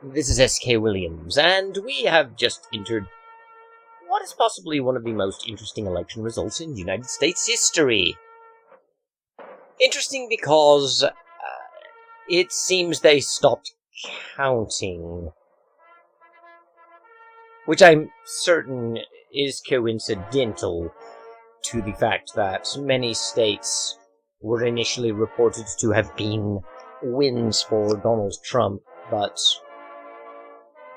This is S.K. Williams, and we have just entered what is possibly one of the most interesting election results in United States history. Interesting because it seems they stopped counting, which I'm certain is coincidental to the fact that many states were initially reported to have been wins for Donald Trump, but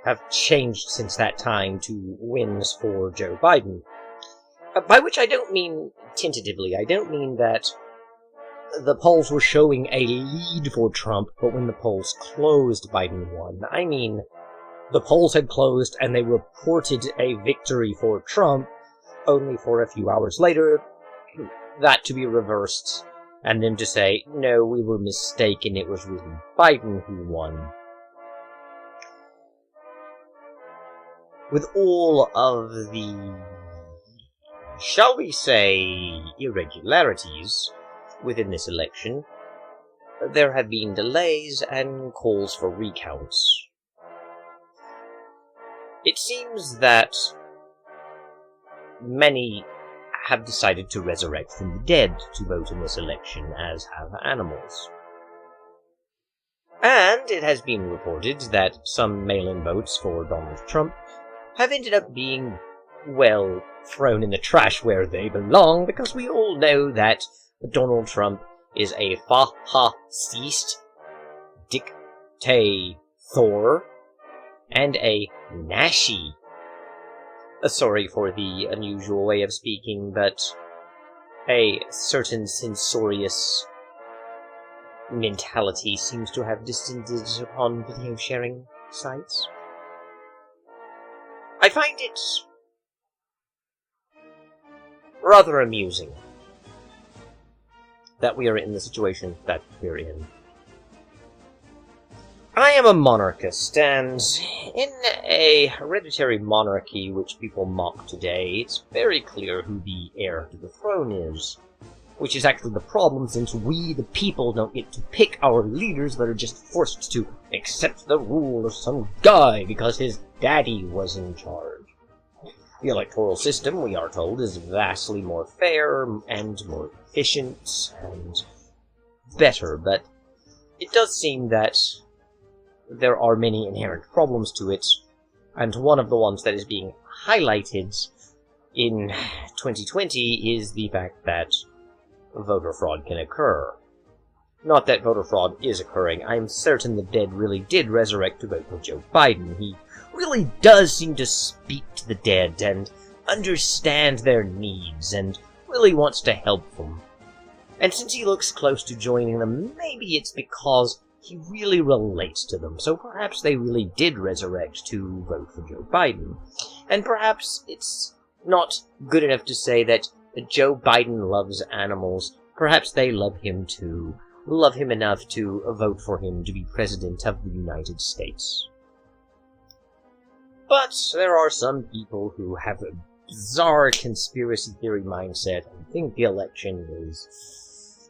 have changed since that time to wins for Joe Biden. By which I don't mean tentatively. I don't mean that the polls were showing a lead for Trump, but when the polls closed, Biden won. I mean, the polls had closed and they reported a victory for Trump, only for a few hours later, that to be reversed, and them to say, no, we were mistaken, it was really Biden who won. With all of the, shall we say, irregularities within this election, there have been delays and calls for recounts. It seems that many have decided to resurrect from the dead to vote in this election, as have animals. And it has been reported that some mail-in votes for Donald Trump have ended up being, well, thrown in the trash where they belong, because we all know that Donald Trump is a fascist dictator and a Nazi. Sorry for the unusual way of speaking, but a certain censorious mentality seems to have descended upon video sharing sites. I find it rather amusing that we are in the situation that we're in. I am a monarchist, and in a hereditary monarchy which people mock today, it's very clear who the heir to the throne is. Which is actually the problem, since we, the people, don't get to pick our leaders, but are just forced to accept the rule of some guy because his daddy was in charge. The electoral system, we are told, is vastly more fair and more efficient and better, but it does seem that there are many inherent problems to it, and one of the ones that is being highlighted in 2020 is the fact that voter fraud can occur. Not that voter fraud is occurring. I am certain the dead really did resurrect to vote for Joe Biden. He really does seem to speak to the dead and understand their needs and really wants to help them. And since he looks close to joining them, maybe it's because he really relates to them, so perhaps they really did resurrect to vote for Joe Biden. And perhaps it's not good enough to say that Joe Biden loves animals. Perhaps they love him too. Love him enough to vote for him to be President of the United States. But there are some people who have a bizarre conspiracy theory mindset and think the election is,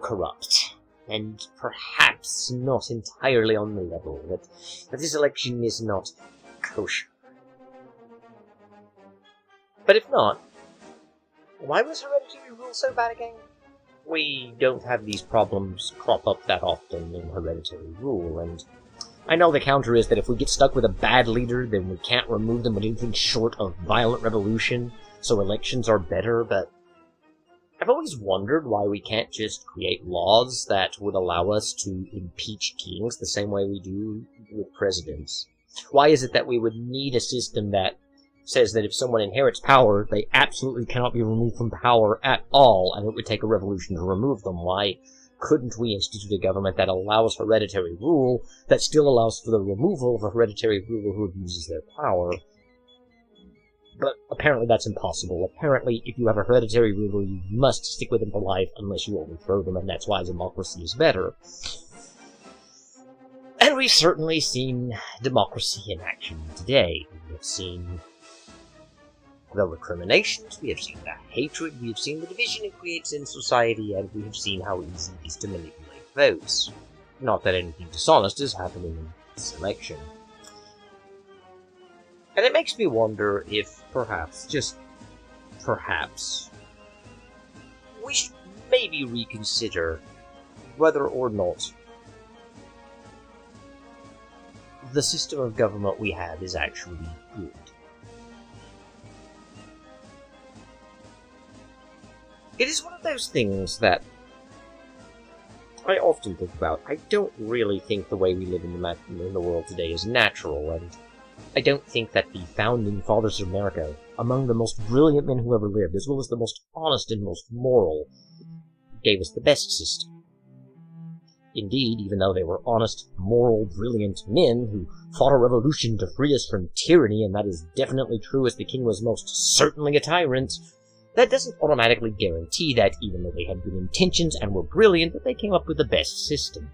corrupt. And perhaps not entirely on the level, that this election is not kosher. But if not, why was hereditary rule so bad again? We don't have these problems crop up that often in hereditary rule, and I know the counter is that if we get stuck with a bad leader, then we can't remove them with anything short of violent revolution, so elections are better, but I've always wondered why we can't just create laws that would allow us to impeach kings the same way we do with presidents. Why is it that we would need a system that says that if someone inherits power, they absolutely cannot be removed from power at all, and it would take a revolution to remove them? Why couldn't we institute a government that allows hereditary rule, that still allows for the removal of a hereditary ruler who abuses their power? But apparently that's impossible. Apparently, if you have a hereditary ruler, you must stick with them for life unless you overthrow them, and that's why democracy is better. And we've certainly seen democracy in action today. We have seen the recriminations, we have seen the hatred, we have seen the division it creates in society, and we have seen how easy it is to manipulate votes. Not that anything dishonest is happening in this election. And it makes me wonder if perhaps, just perhaps, we should maybe reconsider whether or not the system of government we have is actually good. It is one of those things that I often think about. I don't really think the way we live in the world today is natural, and I don't think that the founding fathers of America, among the most brilliant men who ever lived, as well as the most honest and most moral, gave us the best system. Indeed, even though they were honest, moral, brilliant men who fought a revolution to free us from tyranny, and that is definitely true as the king was most certainly a tyrant, that doesn't automatically guarantee that, even though they had good intentions and were brilliant, that they came up with the best system.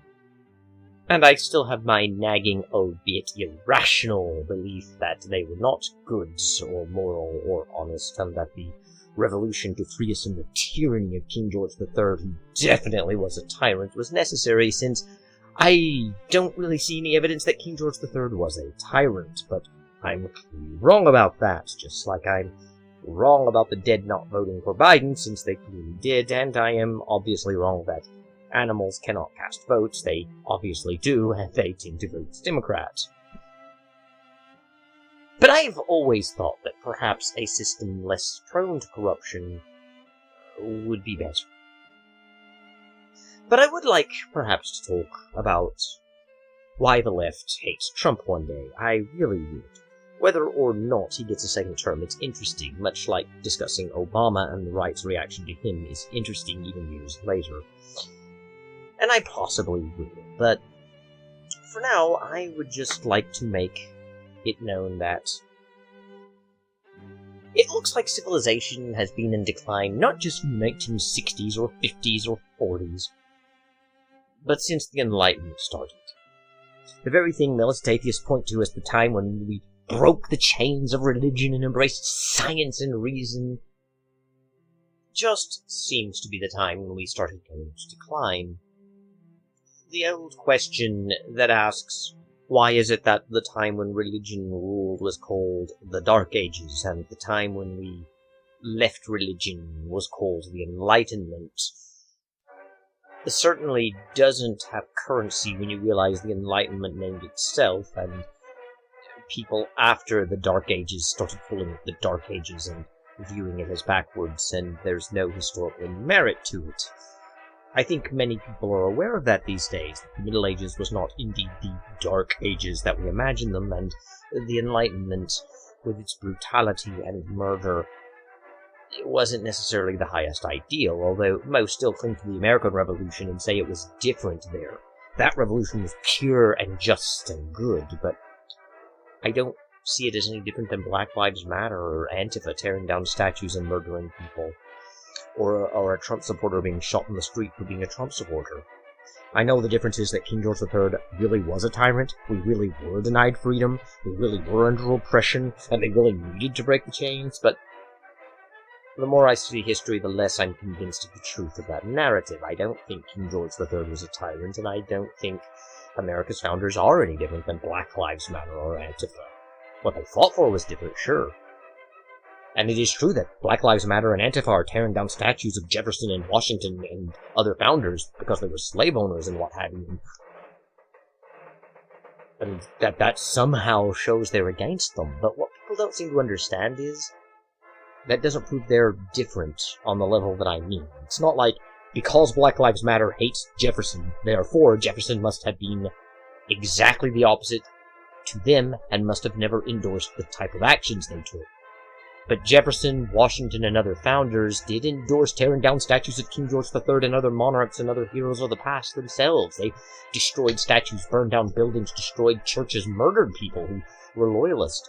And I still have my nagging, albeit irrational, belief that they were not good or moral or honest, and that the revolution to free us from the tyranny of King George III, who definitely was a tyrant, was necessary, since I don't really see any evidence that King George III was a tyrant, but I'm clearly wrong about that, just like I'm wrong about the dead not voting for Biden, since they clearly did, and I am obviously wrong that animals cannot cast votes. They obviously do, and they tend to vote Democrat. But I've always thought that perhaps a system less prone to corruption would be better. But I would like, perhaps, to talk about why the left hates Trump one day. I really would. Whether or not he gets a second term, it's interesting, much like discussing Obama, and the right's reaction to him is interesting even years later. And I possibly will, but for now, I would just like to make it known that it looks like civilization has been in decline not just in the 1960s or 50s or 40s, but since the Enlightenment started. The very thing most atheists point to as the time when we broke the chains of religion and embraced science and reason just seems to be the time when we started going to decline. The old question that asks, why is it that the time when religion ruled was called the Dark Ages, and the time when we left religion was called the Enlightenment, certainly doesn't have currency when you realize the Enlightenment named itself, and people after the Dark Ages started calling it the Dark Ages and viewing it as backwards, and there's no historical merit to it. I think many people are aware of that these days. The Middle Ages was not indeed the Dark Ages that we imagine them, and the Enlightenment, with its brutality and murder, it wasn't necessarily the highest ideal, although most still cling to the American Revolution and say it was different there. That revolution was pure and just and good, but I don't see it as any different than Black Lives Matter or Antifa tearing down statues and murdering people, or a Trump supporter being shot in the street for being a Trump supporter. I know the difference is that King George III really was a tyrant, we really were denied freedom, we really were under oppression, and they really needed to break the chains, but the more I study history, the less I'm convinced of the truth of that narrative. I don't think King George III was a tyrant, and I don't think America's founders are any different than Black Lives Matter or Antifa. What they fought for was different, sure. And it is true that Black Lives Matter and Antifa are tearing down statues of Jefferson and Washington and other founders because they were slave owners and what have you. And that somehow shows they're against them. But what people don't seem to understand is that doesn't prove they're different on the level that I mean. It's not like, because Black Lives Matter hates Jefferson, therefore Jefferson must have been exactly the opposite to them and must have never endorsed the type of actions they took. But Jefferson, Washington, and other founders did endorse tearing down statues of King George III and other monarchs and other heroes of the past themselves. They destroyed statues, burned down buildings, destroyed churches, murdered people who were loyalists.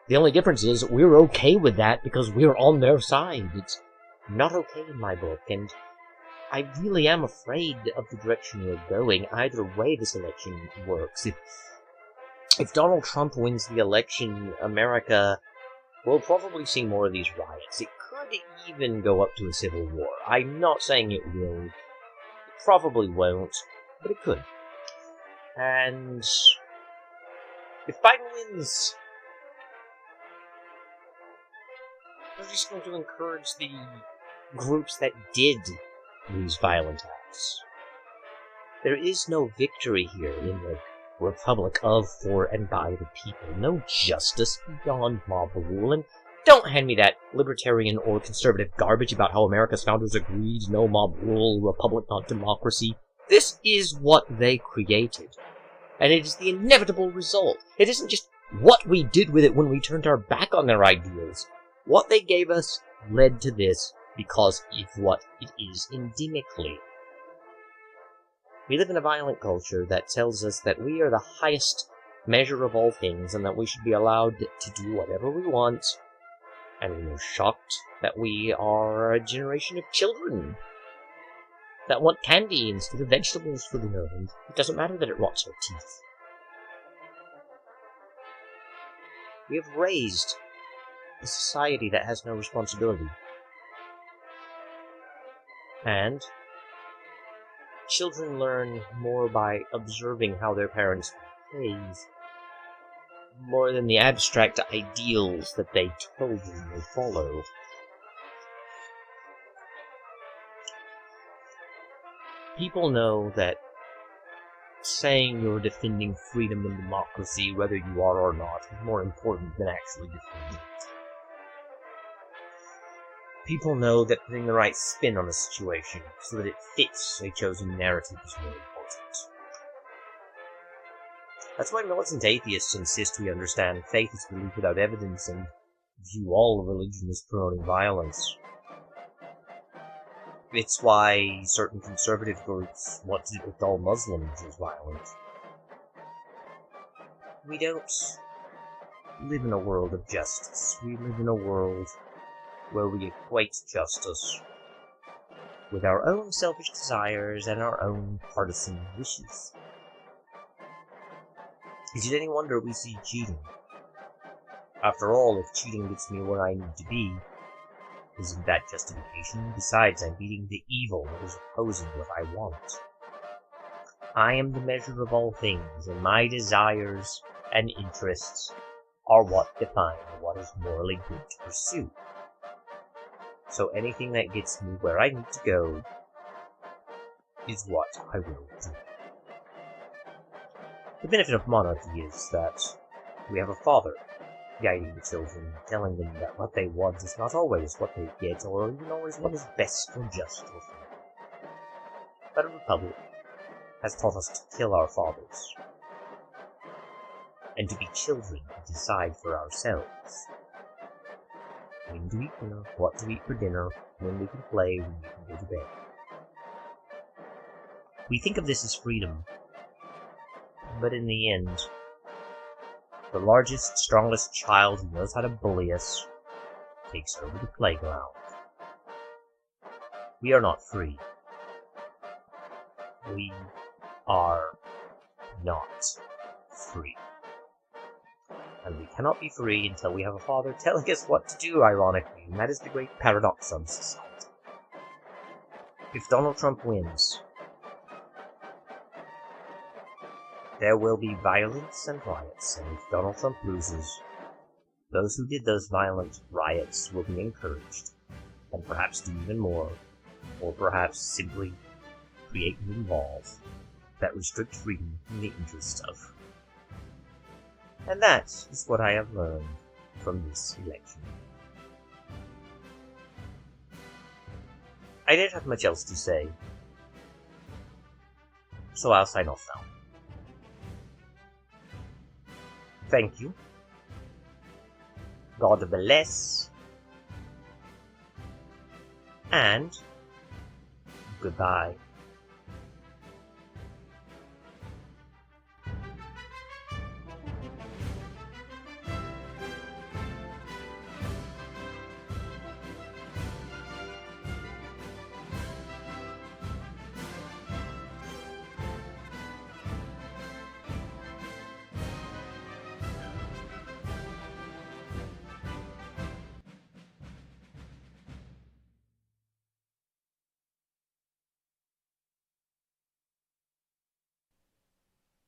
The only difference is we're okay with that because we're on their side. It's not okay in my book, and I really am afraid of the direction we're going. Either way this election works. If Donald Trump wins the election, America will probably see more of these riots. It could even go up to a civil war. I'm not saying it will. It probably won't, but it could. And if Biden wins, We're just going to encourage the groups that did these violent acts. There is no victory here in the Republic of, for, and by the people. No justice beyond mob rule, and don't hand me that libertarian or conservative garbage about how America's founders agreed no mob rule, republic not democracy. This is what they created, and it is the inevitable result. It isn't just what we did with it when we turned our back on their ideals. What they gave us led to this because of what it is endemically. We live in a violent culture that tells us that we are the highest measure of all things and that we should be allowed to do whatever we want. And we are shocked that we are a generation of children that want candy instead of vegetables for dinner, and it doesn't matter that it rots our teeth. We have raised a society that has no responsibility. And children learn more by observing how their parents behave, more than the abstract ideals that they tell them they follow. People know that saying you're defending freedom and democracy, whether you are or not, is more important than actually defending it. People know that putting the right spin on a situation so that it fits a chosen narrative is more important. That's why militant atheists insist we understand faith is belief without evidence and view all religion as promoting violence. It's why certain conservative groups want to depict all Muslims as violent. We don't live in a world of justice. We live in a world where we equate justice with our own selfish desires and our own partisan wishes. Is it any wonder we see cheating? After all, if cheating gets me where I need to be, isn't that justification? Besides, I'm beating the evil that is opposing what I want. I am the measure of all things, and my desires and interests are what define what is morally good to pursue. So anything that gets me where I need to go is what I will do. The benefit of monarchy is that we have a father guiding the children, telling them that what they want is not always what they get, or even always what is best or just or fair. But a republic has taught us to kill our fathers, and to be children who decide for ourselves. When to eat dinner, what to eat for dinner, when we can play, when we can go to bed. We think of this as freedom, but in the end, the largest, strongest child who knows how to bully us takes over the playground. We are not free. We are not free. And we cannot be free until we have a father telling us what to do, ironically, and that is the great paradox of society. If Donald Trump wins, there will be violence and riots, and if Donald Trump loses, those who did those violent riots will be encouraged, and perhaps do even more, or perhaps simply create new laws that restrict freedom in the interest of. And that is what I have learned from this election. I don't have much else to say, so I'll sign off now. Thank you. God bless. And goodbye.